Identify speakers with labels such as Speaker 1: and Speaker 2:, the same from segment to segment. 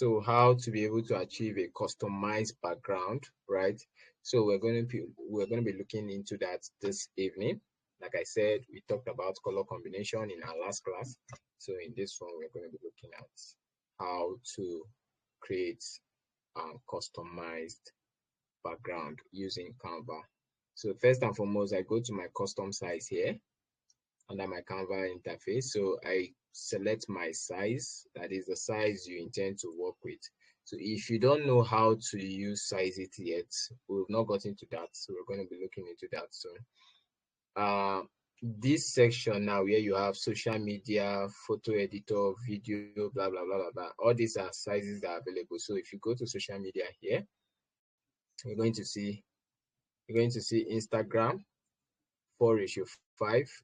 Speaker 1: So how to be able to achieve a customized background, right? So we're going to be looking into that this evening. Like I said, we talked about color combination in our last class. So in this one, we're going to be looking at how to create customized background using Canva. So first and foremost, I go to my custom size here under my Canva interface. So I select my size, that is the size you intend to work with. So if you don't know how to use size it yet, we've not got into that, so we're going to be looking into that soon. This section now where you have social media, photo editor, video, blah blah blah blah blah, all these are sizes that are available. So if you go to social media here, you're going to see Instagram 4:5,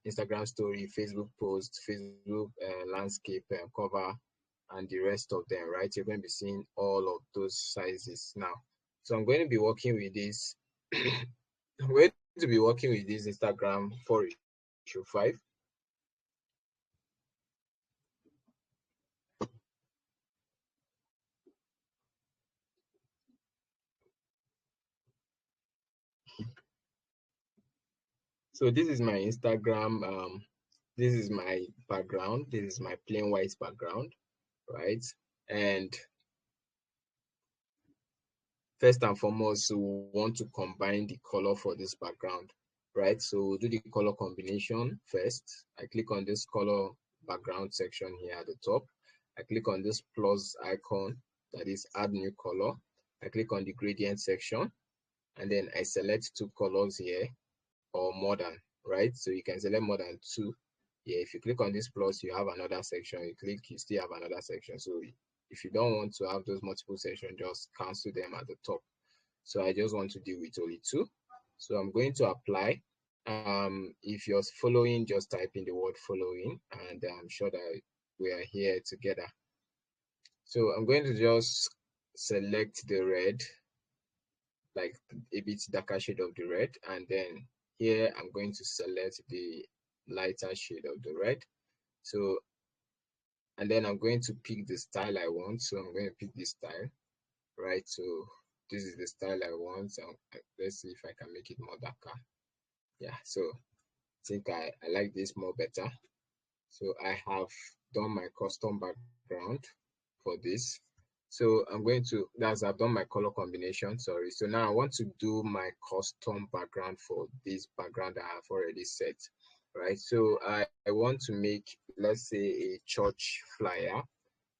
Speaker 1: Instagram story, Facebook post, Facebook landscape cover, and the rest of them, right? You're going to be seeing all of those sizes now. So I'm going to be working with this. I'm going to be working with this Instagram 4:5. So this is my Instagram. This is my background. This is my plain white background, right? And first and foremost, we want to combine the color for this background, right? So we'll do the color combination first. I click on this color background section here at the top. I click on this plus icon, that is add new color. I click on the gradient section, and then I select two colors here, or more than, right? So you can select more than two. Yeah, if you click on this plus, you have another section. You click, you still have another section. So if you don't want to have those multiple sections, just cancel them at the top. So I just want to deal with only two. So I'm going to apply. If you're following, just type in the word following, and I'm sure that we are here together. So I'm going to just select the red, like a bit darker shade of the red, and then here I'm going to select the lighter shade of the red. So, and then I'm going to pick the style I want. So I'm going to pick this style, right? So this is the style I want. So let's see if I can make it more darker. Yeah, so I think I like this more better. So I have done my custom background for this. So I'm going to, that's, I've done my color combination, sorry. So now I want to do my custom background for this background that I've already set, right? So I want to make, let's say, a church flyer,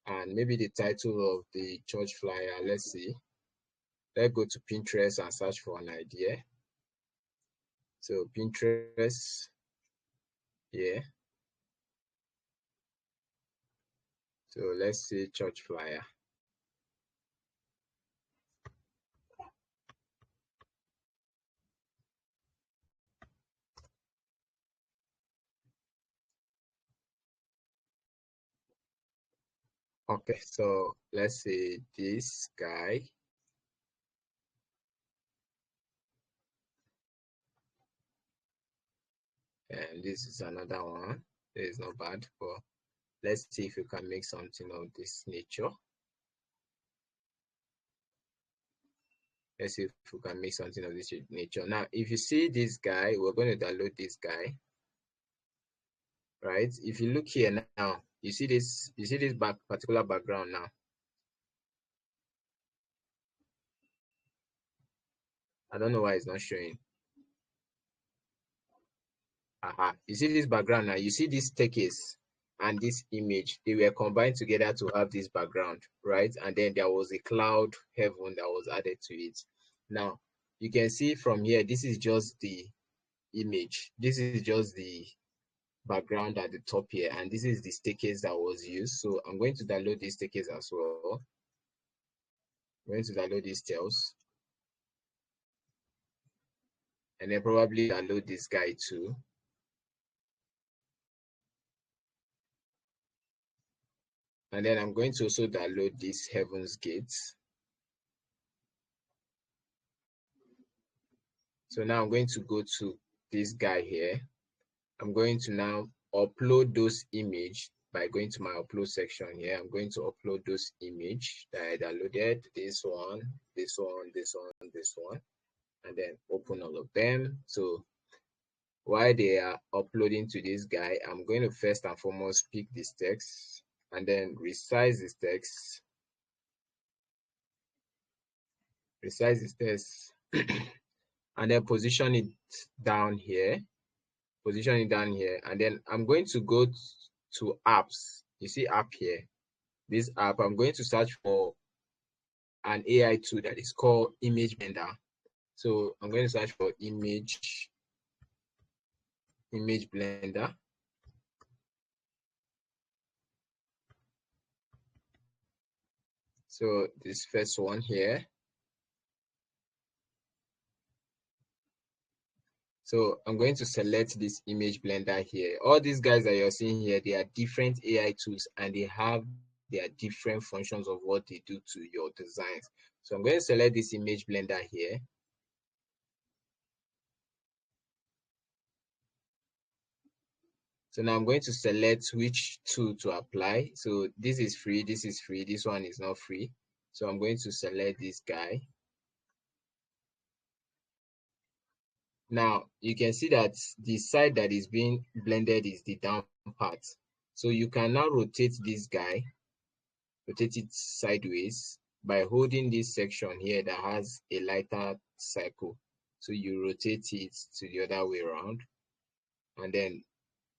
Speaker 1: and maybe the title of the church flyer, let's see, let's go to Pinterest and search for an idea. So Pinterest, yeah. So let's say church flyer. Okay, so let's say this guy. And this is another one. It's not bad, but let's see if we can make something of this nature. Let's see if we can make something of this nature. Now, if you see this guy, we're going to download this guy, right? If you look here now, you see this particular background now. I don't know why it's not showing. You see this background now, you see this staircase and this image, they were combined together to have this background, right? And then there was a cloud heaven that was added to it. Now you can see from here, this is just the image, this is just the background at the top here, and this is the staircase that was used. So I'm going to download this staircase as well. I'm going to download these tails, and then probably download this guy too. And then I'm going to also download this heaven's gates. So now I'm going to go to this guy here. I'm going to now upload those images by going to my upload section here. I'm going to upload those image that I downloaded, this one, this one, this one, this one, and then open all of them. So while they are uploading to this guy, I'm going to first and foremost pick this text and then resize this text, and then position it down here, and then I'm going to go to apps. You see app here, this app, I'm going to search for an AI tool that is called Image Blender. So I'm going to search for image blender. So this first one here. So I'm going to select this image blender here. All these guys that you're seeing here, they are different AI tools and they have their different functions of what they do to your designs. So I'm going to select this image blender here. So now I'm going to select which tool to apply. So this is free, this is free, this one is not free. So I'm going to select this guy. Now you can see that the side that is being blended is the down part. So you can now rotate this guy, rotate it sideways by holding this section here that has a lighter circle. So you rotate it to the other way around and then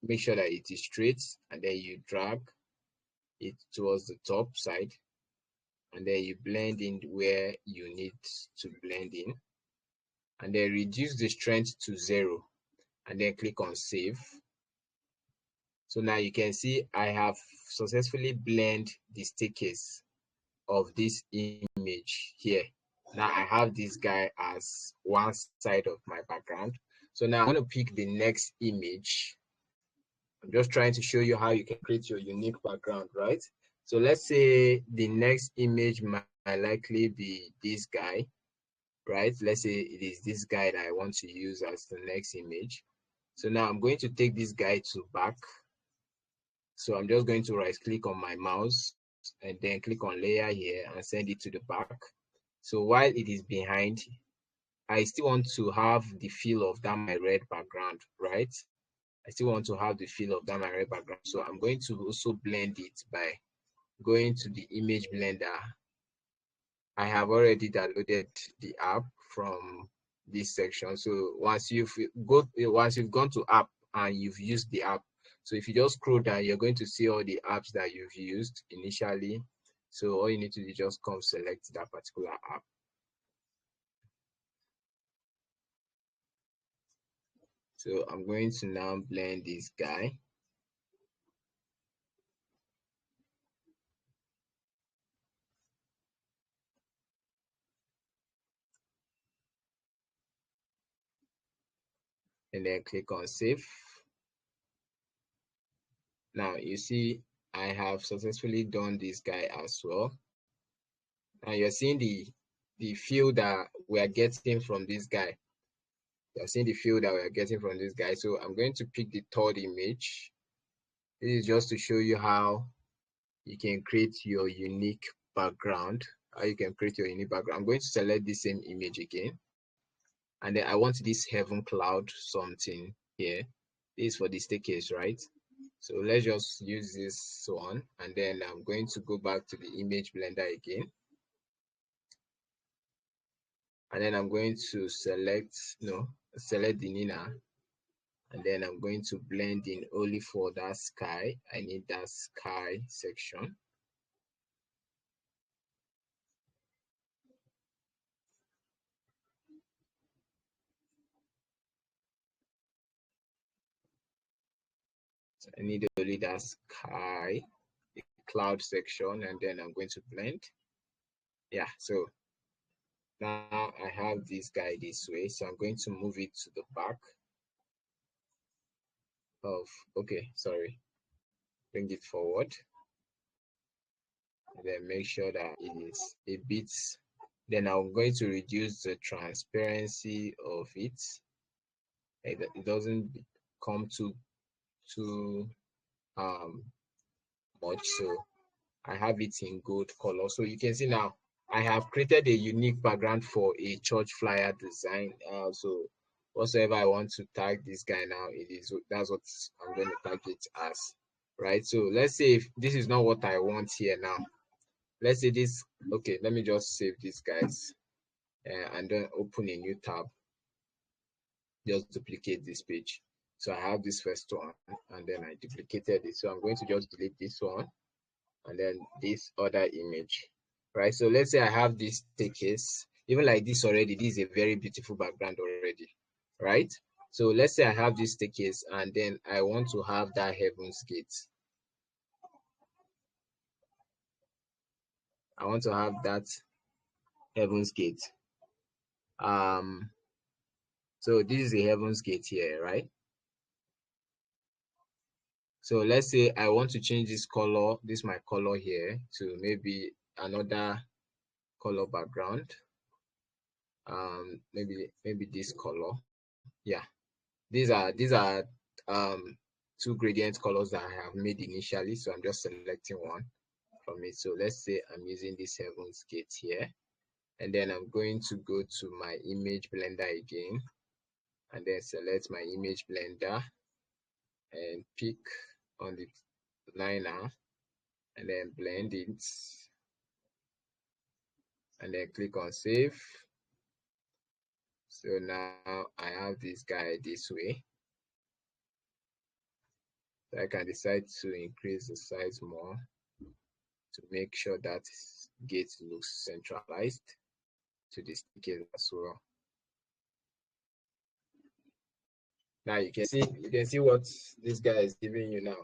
Speaker 1: make sure that it is straight, and then you drag it towards the top side and then you blend in where you need to blend in, and then reduce the strength to 0 and then click on save. So now you can see I have successfully blended the staircase of this image here. Now I have this guy as one side of my background. So now I'm going to pick the next image. I'm just trying to show you how you can create your unique background, right? So let's say the next image might likely be this guy, right? Let's say it is this guy that I want to use as the next image. So now I'm going to take this guy to back. So I'm just going to right click on my mouse and then click on layer here and send it to the back. So while it is behind, I still want to have the feel of that my red background, right? I still want to have the feel of that my red background. So I'm going to also blend it by going to the image blender. I have already downloaded the app from this section. So once you've gone to app and you've used the app, so if you just scroll down, you're going to see all the apps that you've used initially. So all you need to do is just come select that particular app. So I'm going to now blend this guy. And then click on save. Now you see I have successfully done this guy as well. Now you're seeing the feel that we are getting from this guy. You're seeing the feel that we are getting from this guy. So I'm going to pick the third image. This is just to show you how you can create your unique background. I'm going to select the same image again. And then I want this heaven cloud something here. This is for the staircase, right? So let's just use this one, and then I'm going to go back to the image blender again. And then I'm going to select the Nina, and then I'm going to blend in only for that sky. I need that sky section. So I need only that sky, the cloud section, and then I'm going to blend. Yeah, so now I have this guy this way, so I'm going to move it to the back of, okay, sorry, bring it forward, and then make sure that it is a bit, then I'm going to reduce the transparency of it. It doesn't come too much, so I have it in gold color. So you can see now I have created a unique background for a church flyer design. So whatsoever I want to tag this guy now, that's what I'm going to tag it as, right? So let's say if this is not what I want here now, let's say this. Okay, let me just save these guys and then open a new tab. Just duplicate this page. So I have this first one and then I duplicated it. So I'm going to just delete this one and then this other image, right? So let's say I have this staircase, even like this already. This is a very beautiful background already, right? So let's say I have this staircase and then I want to have that heaven's gate. I want to have that heaven's gate. So this is a heaven's gate here, right? So let's say I want to change this color, this my color here, to maybe another color background. Maybe this color. Yeah, these are two gradient colors that I have made initially. So I'm just selecting one from it. So let's say I'm using this heaven's gate here, and then I'm going to go to my image blender again, and then select my image blender and pick on the liner and then blend it and then click on save. So now I have this guy this way. So I can decide to increase the size more to make sure that gate looks centralized to the staircase as well. Now you can see what this guy is giving you now.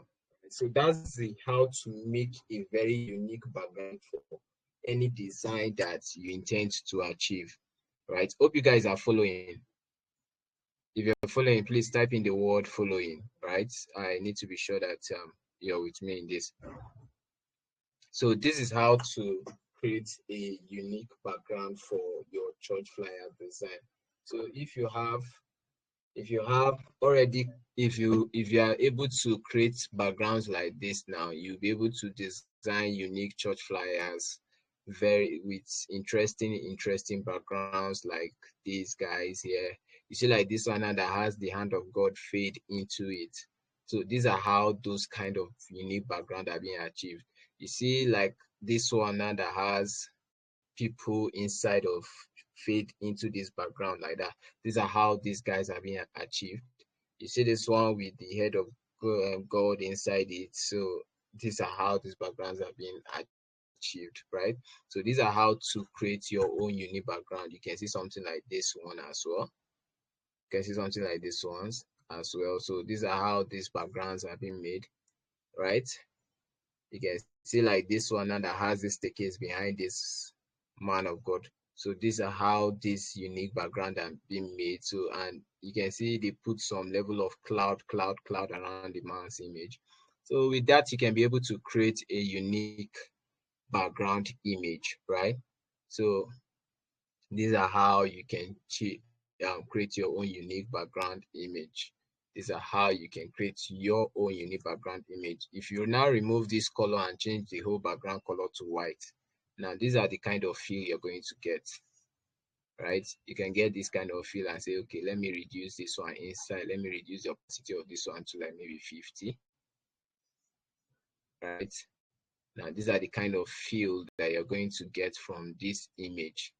Speaker 1: So that's how to make a very unique background for any design that you intend to achieve, right? Hope you guys are following. If you're following, please type in the word following, right? I need to be sure that you're with me in this. So this is how to create a unique background for your church flyer design. So if you have already, if you are able to create backgrounds like this now, you'll be able to design unique church flyers with interesting backgrounds like these guys here. You see like this one now that has the hand of God fade into it. So these are how those kind of unique background are being achieved. You see like this one now that has people inside of fade into this background like that. These are how these guys are being achieved. You see this one with the head of God inside it. So these are how these backgrounds are being achieved, right? So these are how to create your own unique background. You can see something like this one as well. You can see something like this ones as well. So these are how these backgrounds are being made, right? You can see like this one now that has this staircase behind this man of God. So these are how this unique background are being made. So and you can see they put some level of cloud around the man's image. So with that, you can be able to create a unique background image, right? So these are how you can create your own unique background image. These are how you can create your own unique background image. If you now remove this color and change the whole background color to white, now these are the kind of feel you're going to get, right? You can get this kind of feel and say, okay, let me reduce this one inside. Let me reduce the opacity of this one to like maybe 50, right? Now, these are the kind of feel that you're going to get from this image.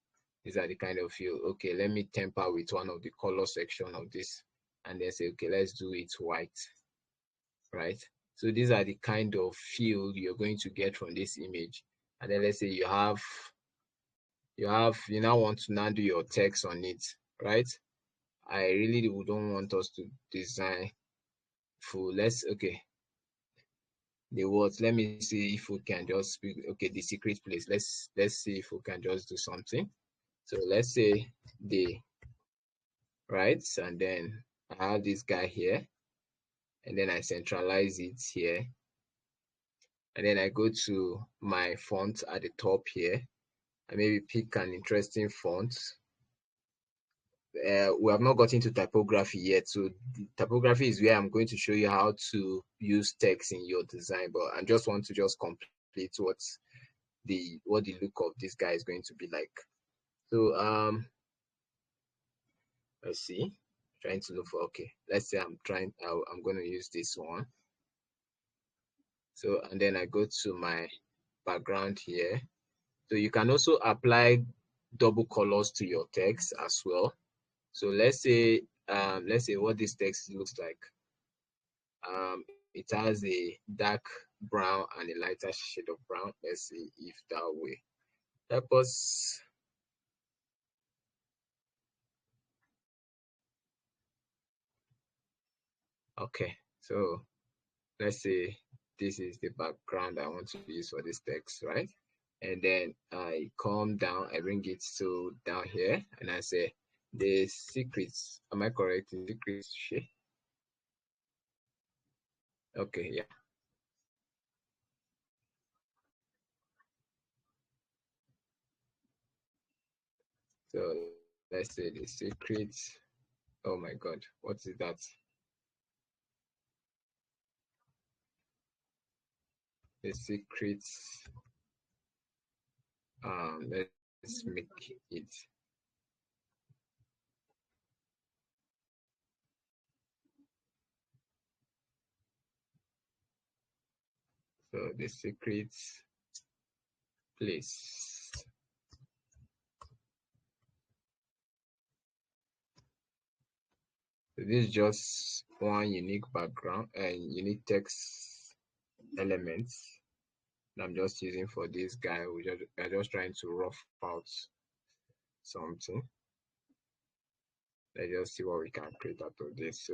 Speaker 1: These are the kind of feel, okay, let me temper with one of the color section of this and then say, okay, let's do it white, right? So these are the kind of feel you're going to get from this image. And then let's say you now want to now do your text on it, right? I really don't want us to design full. Okay, the words. Let me see if we can just speak. Okay, the secret place. Let's see if we can just do something. So let's say the right, and then I have this guy here, and then I centralize it here, and then I go to my font at the top here. I maybe pick an interesting font we have not gotten to typography yet. So the typography is where I'm going to show you how to use text in your design, but I just want to just complete what the look of this guy is going to be like. So let's see, trying to look for, okay, let's say I'm going to use this one. So, and then I go to my background here. So you can also apply double colors to your text as well. So let's say what this text looks like. It has a dark brown and a lighter shade of brown. Let's see if that way help us. Okay, so let's say this is the background I want to use for this text, right? And then I come down, I bring it to down here, and I say the secrets. Am I correct? The secrets shade. Okay, yeah. So let's say the secrets. Oh my God, what is that? The secrets. Let's make it. So the secrets place. So this is just one unique background and unique text elements I'm just using for this guy. We're just trying to rough out something. Let's just see what we can create out of this.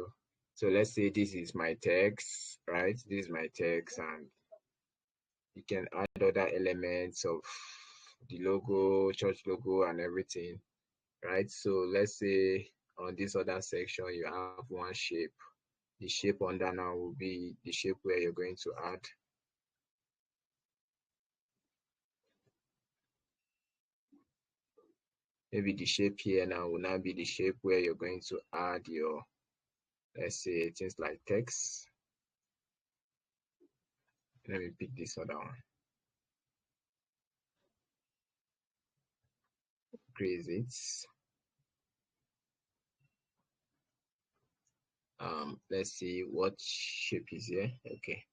Speaker 1: So let's say this is my text, right? This is my text, and you can add other elements of the logo, church logo, and everything, right? So let's say on this other section, you have one shape. The shape under now will be the shape where you're going to add. Maybe the shape here now will now be the shape where you're going to add your, let's say, things like text. Let me pick this other one. Increase it. Let's see what shape is here. Okay.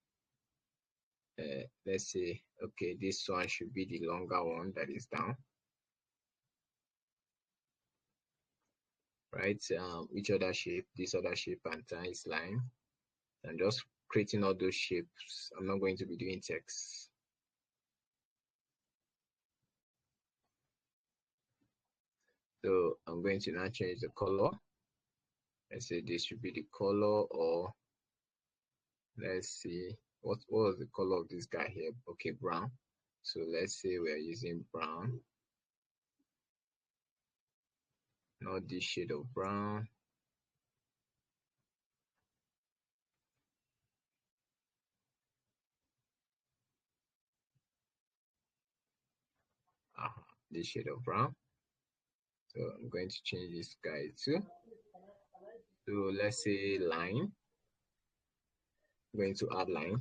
Speaker 1: Let's say, okay, this one should be the longer one that is down. Right? Which other shape? This other shape and nice line. I'm just creating all those shapes. I'm not going to be doing text. So I'm going to now change the color. Let's say this should be the color, or let's see what was the color of this guy here. Okay, brown. So let's say we're using brown, not this shade of brown. This shade of brown. So I'm going to change this guy too. So let's say line. I'm going to add line.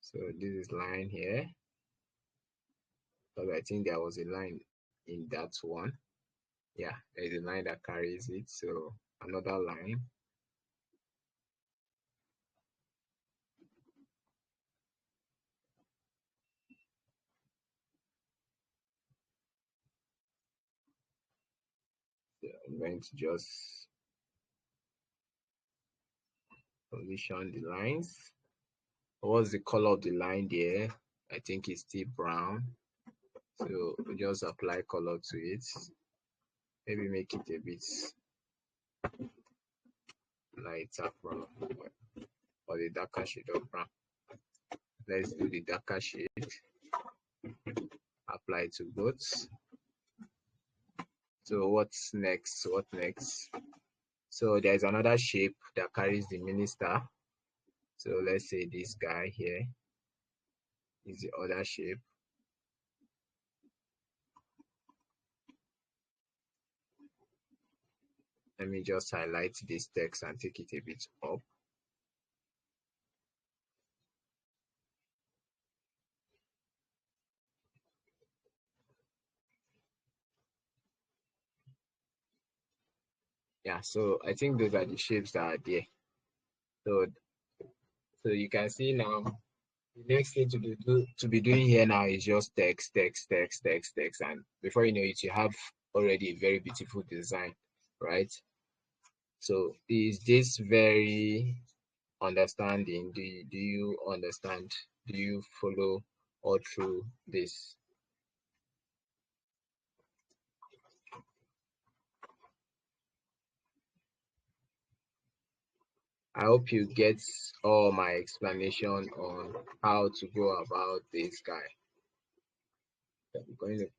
Speaker 1: So this is line here. Because I think there was a line in that one. Yeah, there's a line that carries it. So another line. So I'm going to just position the lines. What's the color of the line there? I think it's still brown. So we just apply color to it. Maybe make it a bit lighter brown, or the darker shade of brown. Let's do the darker shade. Apply to both. So what's next? What next? So there's another shape that carries the minister. So let's say this guy here is the other shape. Let me just highlight this text and take it a bit up. Yeah, so I think those are the shapes that are there. So you can see now the next thing to be doing here now is just text, text, text, text, text, and before you know it, you have already a very beautiful design, right? So is this very understanding? Do you understand? Do you follow all through this? I hope you get all my explanation on how to go about this guy. I'm going to